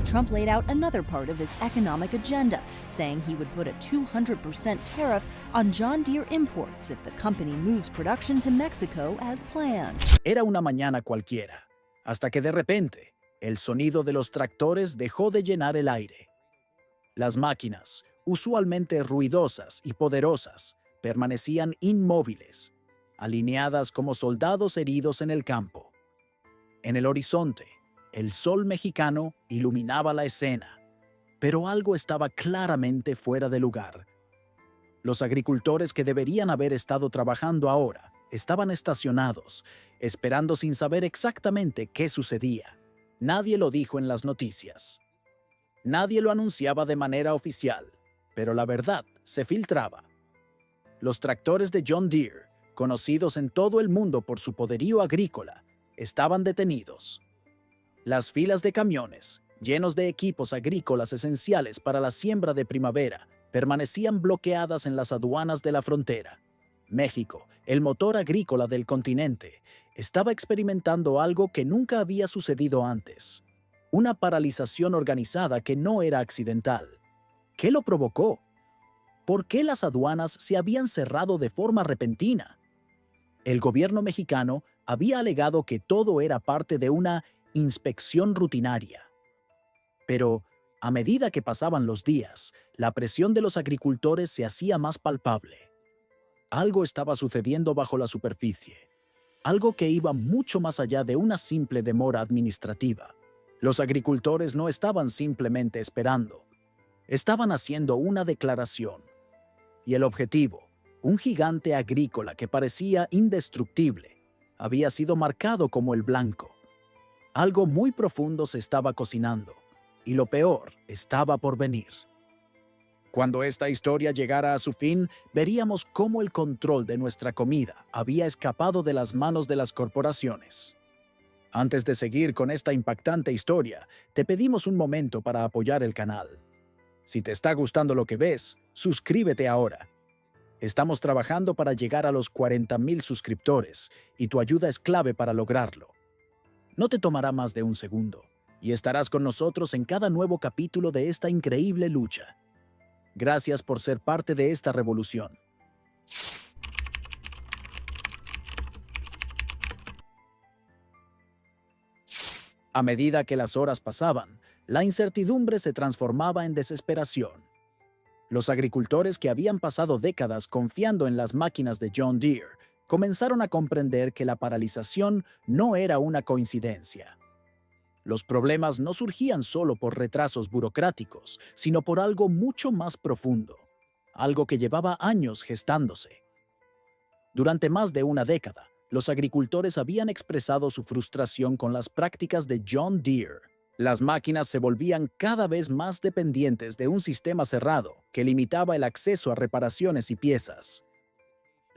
Trump laid out another part of his economic agenda, saying he would put a 200% tariff on John Deere imports if the company moves production to Mexico as planned. Era una mañana cualquiera, hasta que de repente, el sonido de los tractores dejó de llenar el aire. Las máquinas, usualmente ruidosas y poderosas, permanecían inmóviles, alineadas como soldados heridos en el campo. En el horizonte, el sol mexicano iluminaba la escena, pero algo estaba claramente fuera de lugar. Los agricultores que deberían haber estado trabajando ahora estaban estacionados, esperando sin saber exactamente qué sucedía. Nadie lo dijo en las noticias. Nadie lo anunciaba de manera oficial, pero la verdad se filtraba. Los tractores de John Deere, conocidos en todo el mundo por su poderío agrícola, estaban detenidos. Las filas de camiones, llenos de equipos agrícolas esenciales para la siembra de primavera, permanecían bloqueadas en las aduanas de la frontera. México, el motor agrícola del continente, estaba experimentando algo que nunca había sucedido antes. Una paralización organizada que no era accidental. ¿Qué lo provocó? ¿Por qué las aduanas se habían cerrado de forma repentina? El gobierno mexicano había alegado que todo era parte de una inspección rutinaria. Pero, a medida que pasaban los días, la presión de los agricultores se hacía más palpable. Algo estaba sucediendo bajo la superficie, algo que iba mucho más allá de una simple demora administrativa. Los agricultores no estaban simplemente esperando, estaban haciendo una declaración. Y el objetivo, un gigante agrícola que parecía indestructible, había sido marcado como el blanco. Algo muy profundo se estaba cocinando, y lo peor estaba por venir. Cuando esta historia llegara a su fin, veríamos cómo el control de nuestra comida había escapado de las manos de las corporaciones. Antes de seguir con esta impactante historia, te pedimos un momento para apoyar el canal. Si te está gustando lo que ves, suscríbete ahora. Estamos trabajando para llegar a los 40,000 suscriptores y tu ayuda es clave para lograrlo. No te tomará más de un segundo y estarás con nosotros en cada nuevo capítulo de esta increíble lucha. Gracias por ser parte de esta revolución. A medida que las horas pasaban, la incertidumbre se transformaba en desesperación. Los agricultores que habían pasado décadas confiando en las máquinas de John Deere comenzaron a comprender que la paralización no era una coincidencia. Los problemas no surgían solo por retrasos burocráticos, sino por algo mucho más profundo, algo que llevaba años gestándose. Durante más de una década, los agricultores habían expresado su frustración con las prácticas de John Deere. Las máquinas se volvían cada vez más dependientes de un sistema cerrado que limitaba el acceso a reparaciones y piezas.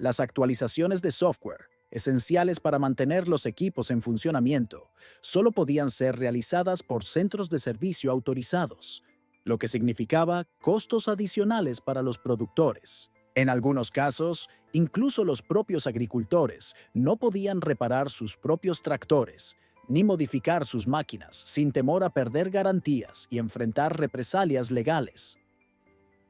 Las actualizaciones de software, esenciales para mantener los equipos en funcionamiento, solo podían ser realizadas por centros de servicio autorizados, lo que significaba costos adicionales para los productores. En algunos casos, incluso los propios agricultores no podían reparar sus propios tractores, ni modificar sus máquinas sin temor a perder garantías y enfrentar represalias legales.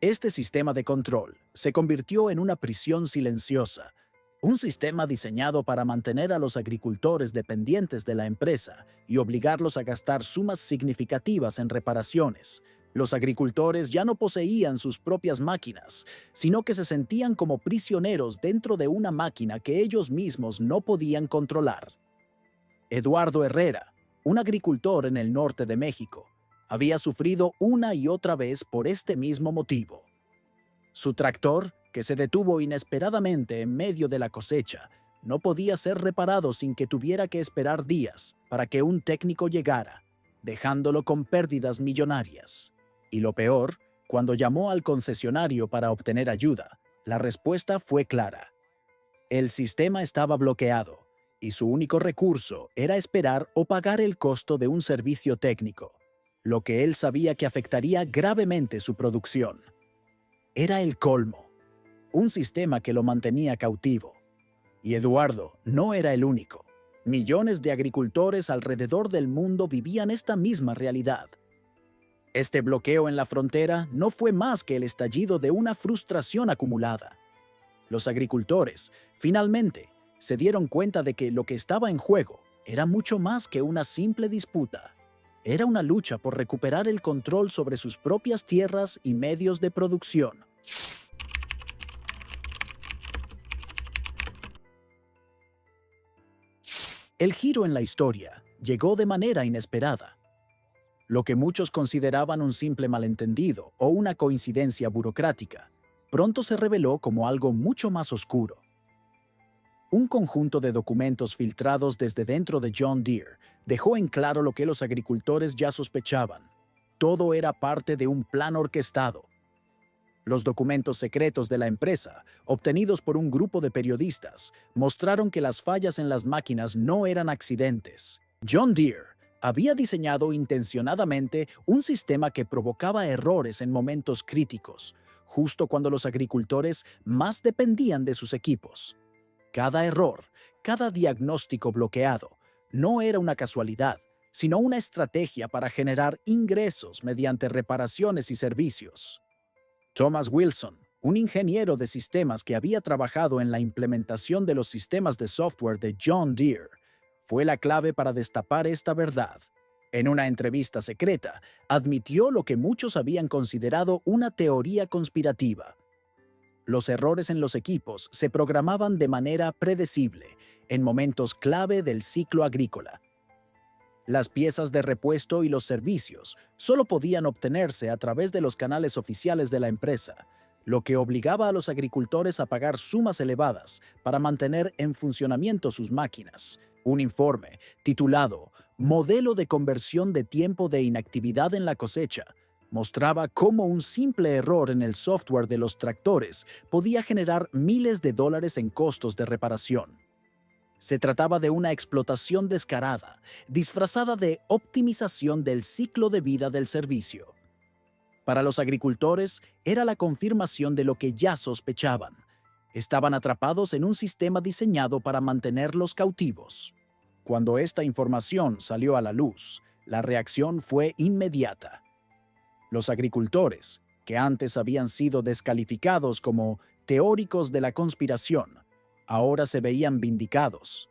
Este sistema de control se convirtió en una prisión silenciosa, un sistema diseñado para mantener a los agricultores dependientes de la empresa y obligarlos a gastar sumas significativas en reparaciones. Los agricultores ya no poseían sus propias máquinas, sino que se sentían como prisioneros dentro de una máquina que ellos mismos no podían controlar. Eduardo Herrera, un agricultor en el norte de México, había sufrido una y otra vez por este mismo motivo. Su tractor, que se detuvo inesperadamente en medio de la cosecha, no podía ser reparado sin que tuviera que esperar días para que un técnico llegara, dejándolo con pérdidas millonarias. Y lo peor, cuando llamó al concesionario para obtener ayuda, la respuesta fue clara. El sistema estaba bloqueado y su único recurso era esperar o pagar el costo de un servicio técnico, lo que él sabía que afectaría gravemente su producción. Era el colmo, un sistema que lo mantenía cautivo. Y Eduardo no era el único. Millones de agricultores alrededor del mundo vivían esta misma realidad. Este bloqueo en la frontera no fue más que el estallido de una frustración acumulada. Los agricultores, finalmente, se dieron cuenta de que lo que estaba en juego era mucho más que una simple disputa. Era una lucha por recuperar el control sobre sus propias tierras y medios de producción. El giro en la historia llegó de manera inesperada. Lo que muchos consideraban un simple malentendido o una coincidencia burocrática, pronto se reveló como algo mucho más oscuro. Un conjunto de documentos filtrados desde dentro de John Deere dejó en claro lo que los agricultores ya sospechaban. Todo era parte de un plan orquestado. Los documentos secretos de la empresa, obtenidos por un grupo de periodistas, mostraron que las fallas en las máquinas no eran accidentes. John Deere había diseñado intencionadamente un sistema que provocaba errores en momentos críticos, justo cuando los agricultores más dependían de sus equipos. Cada error, cada diagnóstico bloqueado, no era una casualidad, sino una estrategia para generar ingresos mediante reparaciones y servicios. Thomas Wilson, un ingeniero de sistemas que había trabajado en la implementación de los sistemas de software de John Deere, fue la clave para destapar esta verdad. En una entrevista secreta, admitió lo que muchos habían considerado una teoría conspirativa. Los errores en los equipos se programaban de manera predecible, en momentos clave del ciclo agrícola. Las piezas de repuesto y los servicios solo podían obtenerse a través de los canales oficiales de la empresa, lo que obligaba a los agricultores a pagar sumas elevadas para mantener en funcionamiento sus máquinas. Un informe titulado Modelo de conversión de tiempo de inactividad en la cosecha mostraba cómo un simple error en el software de los tractores podía generar miles de dólares en costos de reparación. Se trataba de una explotación descarada, disfrazada de optimización del ciclo de vida del servicio. Para los agricultores, era la confirmación de lo que ya sospechaban. Estaban atrapados en un sistema diseñado para mantenerlos cautivos. Cuando esta información salió a la luz, la reacción fue inmediata. Los agricultores, que antes habían sido descalificados como teóricos de la conspiración, ahora se veían vindicados.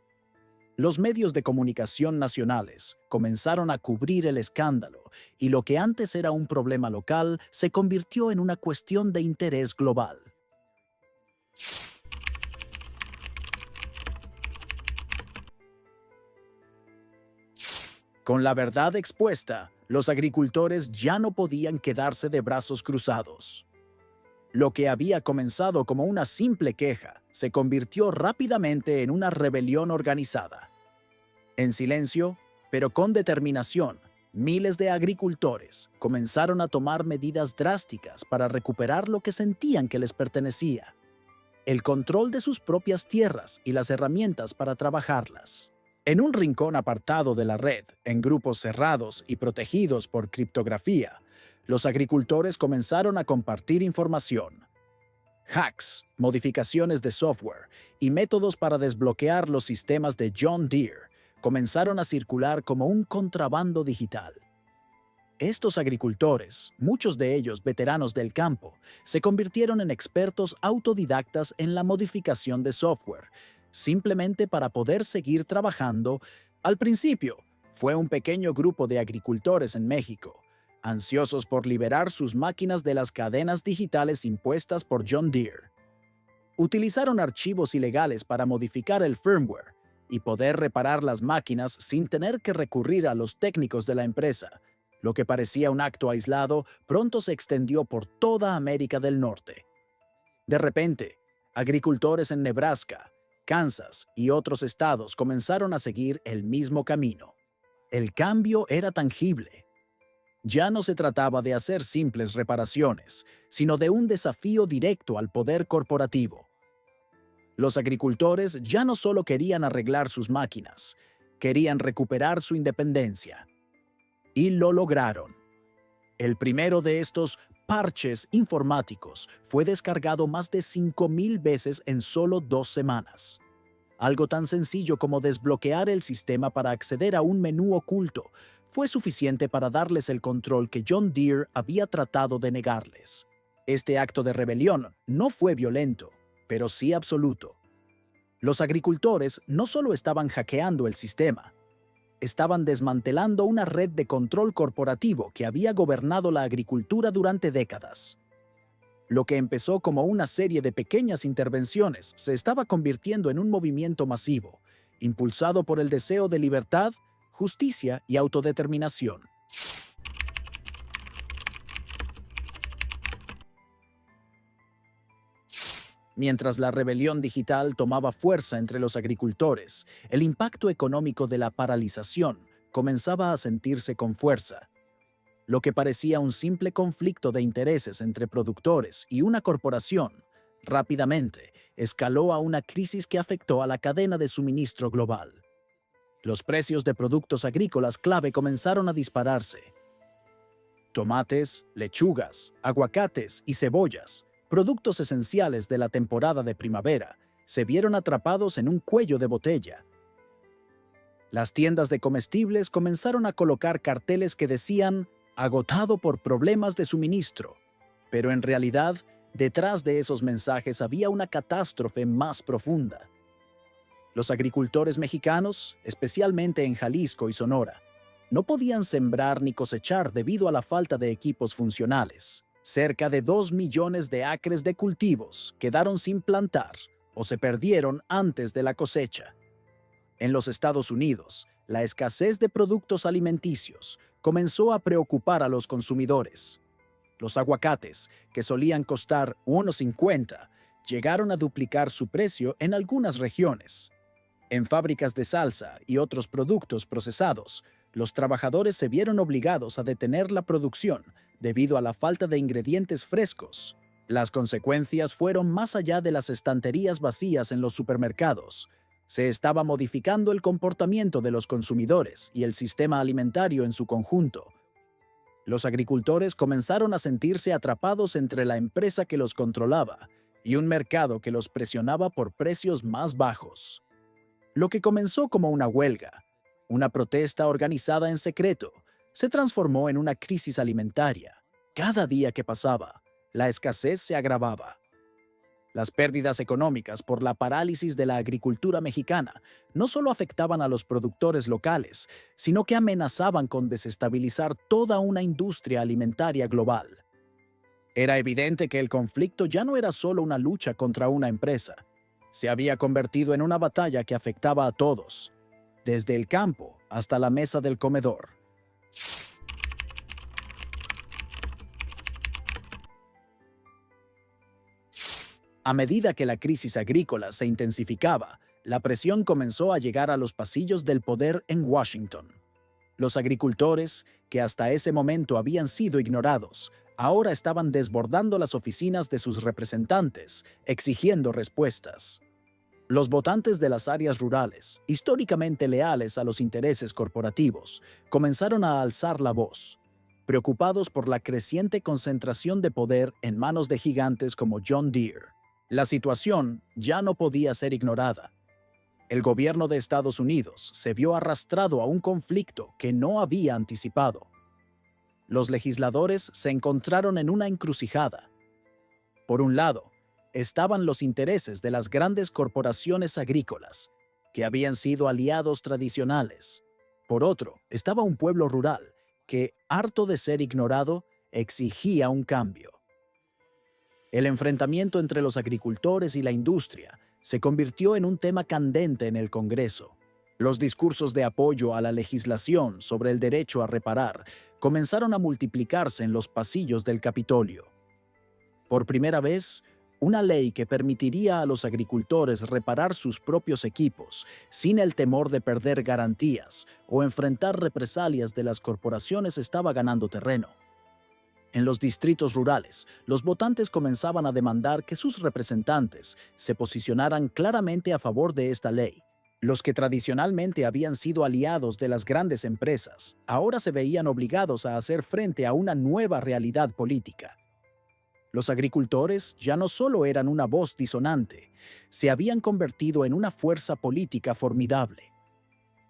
Los medios de comunicación nacionales comenzaron a cubrir el escándalo y lo que antes era un problema local se convirtió en una cuestión de interés global. Con la verdad expuesta, los agricultores ya no podían quedarse de brazos cruzados. Lo que había comenzado como una simple queja se convirtió rápidamente en una rebelión organizada. En silencio, pero con determinación, miles de agricultores comenzaron a tomar medidas drásticas para recuperar lo que sentían que les pertenecía: el control de sus propias tierras y las herramientas para trabajarlas. En un rincón apartado de la red, en grupos cerrados y protegidos por criptografía, los agricultores comenzaron a compartir información. Hacks, modificaciones de software y métodos para desbloquear los sistemas de John Deere comenzaron a circular como un contrabando digital. Estos agricultores, muchos de ellos veteranos del campo, se convirtieron en expertos autodidactas en la modificación de software, simplemente para poder seguir trabajando. Al principio, fue un pequeño grupo de agricultores en México, ansiosos por liberar sus máquinas de las cadenas digitales impuestas por John Deere. Utilizaron archivos ilegales para modificar el firmware y poder reparar las máquinas sin tener que recurrir a los técnicos de la empresa. Lo que parecía un acto aislado pronto se extendió por toda América del Norte. De repente, agricultores en Nebraska, Kansas y otros estados comenzaron a seguir el mismo camino. El cambio era tangible. Ya no se trataba de hacer simples reparaciones, sino de un desafío directo al poder corporativo. Los agricultores ya no solo querían arreglar sus máquinas, querían recuperar su independencia. Y lo lograron. El primero de estos parches informáticos fue descargado más de 5,000 veces en solo 2 semanas. Algo tan sencillo como desbloquear el sistema para acceder a un menú oculto fue suficiente para darles el control que John Deere había tratado de negarles. Este acto de rebelión no fue violento, pero sí absoluto. Los agricultores no solo estaban hackeando el sistema, estaban desmantelando una red de control corporativo que había gobernado la agricultura durante décadas. Lo que empezó como una serie de pequeñas intervenciones se estaba convirtiendo en un movimiento masivo, impulsado por el deseo de libertad, justicia y autodeterminación. Mientras la rebelión digital tomaba fuerza entre los agricultores, el impacto económico de la paralización comenzaba a sentirse con fuerza. Lo que parecía un simple conflicto de intereses entre productores y una corporación, rápidamente escaló a una crisis que afectó a la cadena de suministro global. Los precios de productos agrícolas clave comenzaron a dispararse. Tomates, lechugas, aguacates y cebollas, productos esenciales de la temporada de primavera, se vieron atrapados en un cuello de botella. Las tiendas de comestibles comenzaron a colocar carteles que decían «agotado por problemas de suministro», pero en realidad, detrás de esos mensajes había una catástrofe más profunda. Los agricultores mexicanos, especialmente en Jalisco y Sonora, no podían sembrar ni cosechar debido a la falta de equipos funcionales. Cerca de 2 millones de acres de cultivos quedaron sin plantar o se perdieron antes de la cosecha. En los Estados Unidos, la escasez de productos alimenticios comenzó a preocupar a los consumidores. Los aguacates, que solían costar $1.50, llegaron a duplicar su precio en algunas regiones. En fábricas de salsa y otros productos procesados, los trabajadores se vieron obligados a detener la producción debido a la falta de ingredientes frescos. Las consecuencias fueron más allá de las estanterías vacías en los supermercados. Se estaba modificando el comportamiento de los consumidores y el sistema alimentario en su conjunto. Los agricultores comenzaron a sentirse atrapados entre la empresa que los controlaba y un mercado que los presionaba por precios más bajos. Lo que comenzó como una huelga, una protesta organizada en secreto, se transformó en una crisis alimentaria. Cada día que pasaba, la escasez se agravaba. Las pérdidas económicas por la parálisis de la agricultura mexicana no solo afectaban a los productores locales, sino que amenazaban con desestabilizar toda una industria alimentaria global. Era evidente que el conflicto ya no era solo una lucha contra una empresa. Se había convertido en una batalla que afectaba a todos, desde el campo hasta la mesa del comedor. A medida que la crisis agrícola se intensificaba, la presión comenzó a llegar a los pasillos del poder en Washington. Los agricultores, que hasta ese momento habían sido ignorados, ahora estaban desbordando las oficinas de sus representantes, exigiendo respuestas. Los votantes de las áreas rurales, históricamente leales a los intereses corporativos, comenzaron a alzar la voz, preocupados por la creciente concentración de poder en manos de gigantes como John Deere. La situación ya no podía ser ignorada. El gobierno de Estados Unidos se vio arrastrado a un conflicto que no había anticipado. Los legisladores se encontraron en una encrucijada. Por un lado, estaban los intereses de las grandes corporaciones agrícolas, que habían sido aliados tradicionales. Por otro, estaba un pueblo rural que, harto de ser ignorado, exigía un cambio. El enfrentamiento entre los agricultores y la industria se convirtió en un tema candente en el Congreso. Los discursos de apoyo a la legislación sobre el derecho a reparar comenzaron a multiplicarse en los pasillos del Capitolio. Por primera vez, una ley que permitiría a los agricultores reparar sus propios equipos sin el temor de perder garantías o enfrentar represalias de las corporaciones estaba ganando terreno. En los distritos rurales, los votantes comenzaban a demandar que sus representantes se posicionaran claramente a favor de esta ley. Los que tradicionalmente habían sido aliados de las grandes empresas, ahora se veían obligados a hacer frente a una nueva realidad política. Los agricultores ya no solo eran una voz disonante, se habían convertido en una fuerza política formidable.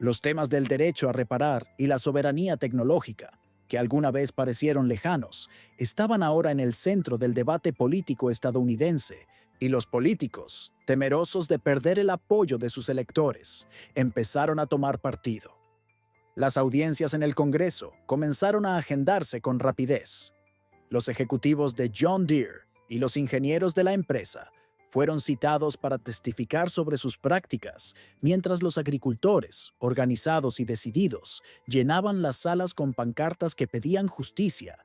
Los temas del derecho a reparar y la soberanía tecnológica, que alguna vez parecieron lejanos, estaban ahora en el centro del debate político estadounidense, y los políticos, temerosos de perder el apoyo de sus electores, empezaron a tomar partido. Las audiencias en el Congreso comenzaron a agendarse con rapidez. Los ejecutivos de John Deere y los ingenieros de la empresa fueron citados para testificar sobre sus prácticas, mientras los agricultores, organizados y decididos, llenaban las salas con pancartas que pedían justicia.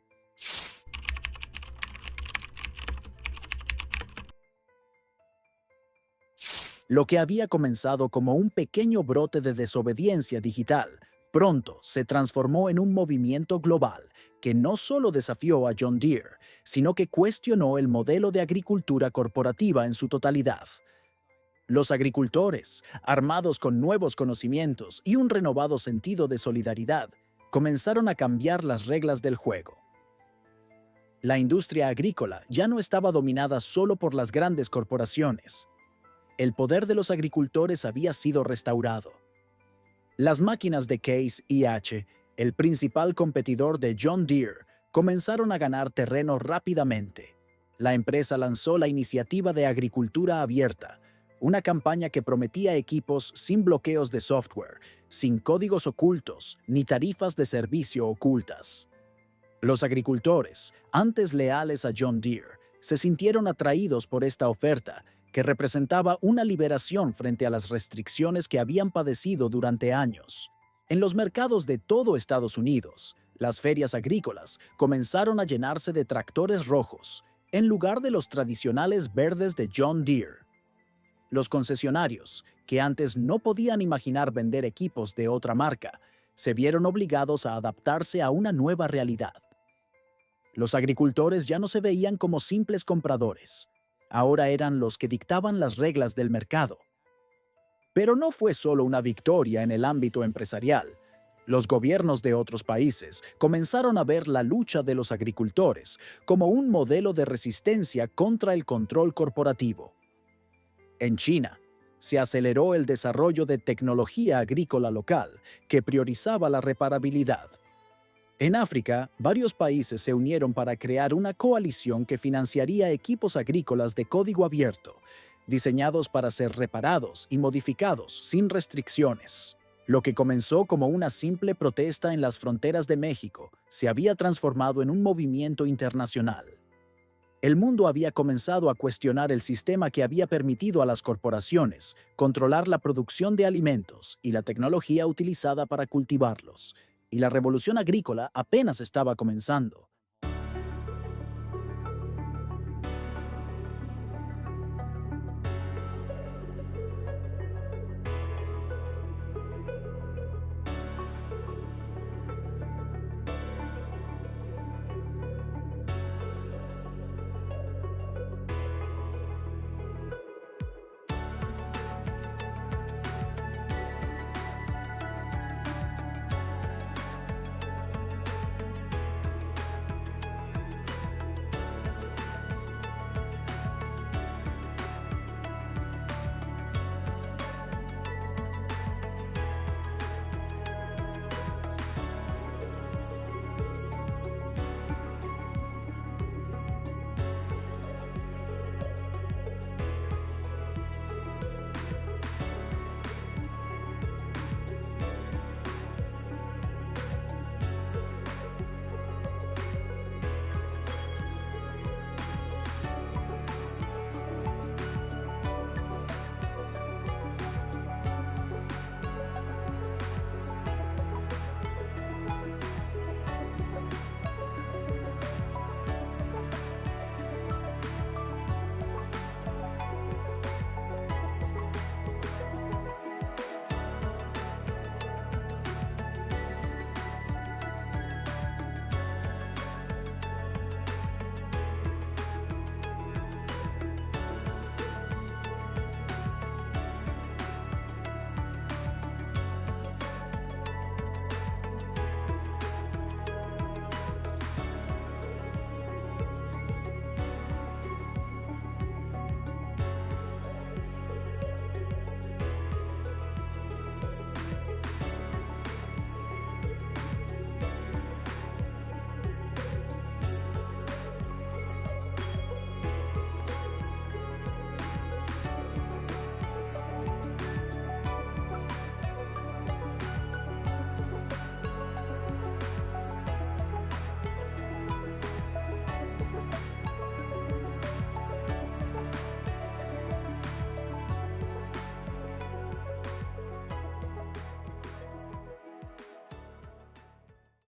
Lo que había comenzado como un pequeño brote de desobediencia digital, pronto se transformó en un movimiento global que no solo desafió a John Deere, sino que cuestionó el modelo de agricultura corporativa en su totalidad. Los agricultores, armados con nuevos conocimientos y un renovado sentido de solidaridad, comenzaron a cambiar las reglas del juego. La industria agrícola ya no estaba dominada solo por las grandes corporaciones. El poder de los agricultores había sido restaurado. Las máquinas de Case IH, el principal competidor de John Deere, comenzaron a ganar terreno rápidamente. La empresa lanzó la iniciativa de Agricultura Abierta, una campaña que prometía equipos sin bloqueos de software, sin códigos ocultos ni tarifas de servicio ocultas. Los agricultores, antes leales a John Deere, se sintieron atraídos por esta oferta, que representaba una liberación frente a las restricciones que habían padecido durante años. En los mercados de todo Estados Unidos, las ferias agrícolas comenzaron a llenarse de tractores rojos, en lugar de los tradicionales verdes de John Deere. Los concesionarios, que antes no podían imaginar vender equipos de otra marca, se vieron obligados a adaptarse a una nueva realidad. Los agricultores ya no se veían como simples compradores. Ahora eran los que dictaban las reglas del mercado. Pero no fue solo una victoria en el ámbito empresarial. Los gobiernos de otros países comenzaron a ver la lucha de los agricultores como un modelo de resistencia contra el control corporativo. En China, se aceleró el desarrollo de tecnología agrícola local que priorizaba la reparabilidad. En África, varios países se unieron para crear una coalición que financiaría equipos agrícolas de código abierto, diseñados para ser reparados y modificados sin restricciones. Lo que comenzó como una simple protesta en las fronteras de México se había transformado en un movimiento internacional. El mundo había comenzado a cuestionar el sistema que había permitido a las corporaciones controlar la producción de alimentos y la tecnología utilizada para cultivarlos. Y la revolución agrícola apenas estaba comenzando.